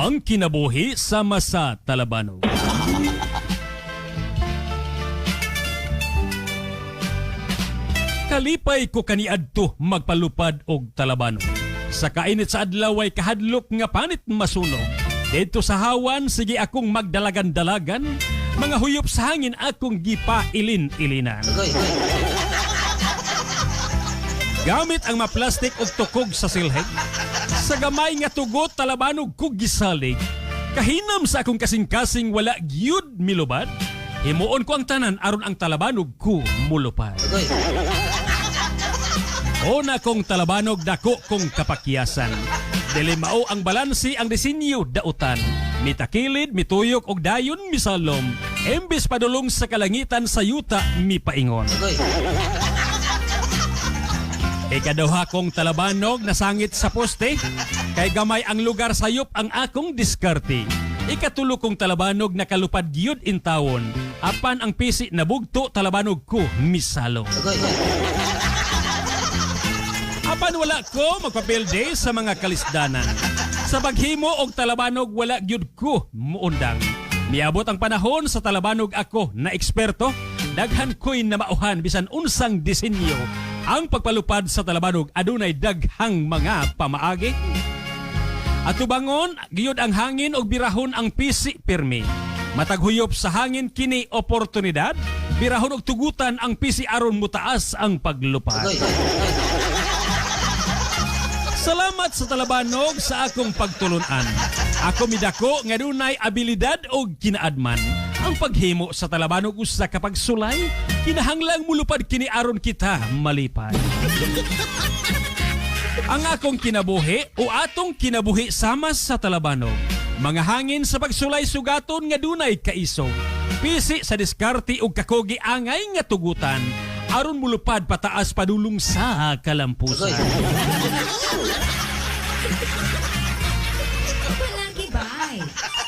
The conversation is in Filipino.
Ang kinabuhi sama sa Talabanog. Kalipay ko kaniadto magpalupad og Talabanog. Sa kainit sa adlaw ay kahadlok nga panit masunog. Dito sa hawan sige akong magdalagan-dalagan, mga huyop sa hangin akong gipailin-ilinan. Gamit ang maplastik og tukog sa silhig, sa gamay nga tugot Talabanog ko gisalig. Kahinam sa akong kasing-kasing wala gyud milubad, himuon ko ang tanan aron ang Talabanog ko mulupad. Una kong Talabanog dako kong kapakyasan. Dili mao ang balansi ang disenyo dautan. Mitakilid, mituyok og dayon misalom. Embis padulong sa kalangitan sa yuta mipaingon. Ikaduha kong Talabanog nasangit sa poste. Kay gamay ang lugar sayop ang akong diskarte. Ikatulo kong Talabanog nakalupad gyud in tawon. Apan ang pisi nabugto Talabanog ko misalom. Apan wala ko magpapilde sa mga kalisdanan. Sa paghimo og Talabanog wala gyud ko muundang. Miabot ang panahon sa Talabanog ako na eksperto. Daghan ko'y namauhan bisan unsang disenyo. Ang pagpalupad sa Talabanog adunay daghang mga pamaagi. At tubangon, giyod ang hangin og birahon ang pisi pirmi. Mataghuyop sa hangin kini oportunidad, birahon og tugutan ang pisi aron mutaas ang paglupad. Salamat sa Talabanog sa akong pagtulunan. Ako midako nga dunay abilidad og kinaadman. Ang paghimo sa Talabanog usa ka pagsulay, kinahanglang mulupad kini aron kita malipad. Ang akong kinabuhi o atong kinabuhi sama sa Talabanog. Mga hangin sa pagsulay sugaton nga dunay kaisog. Pisi sa diskarte og kakogi angay nga tugutan. Aron mulupad pataas padulong sa kalampusan. Palagi bye.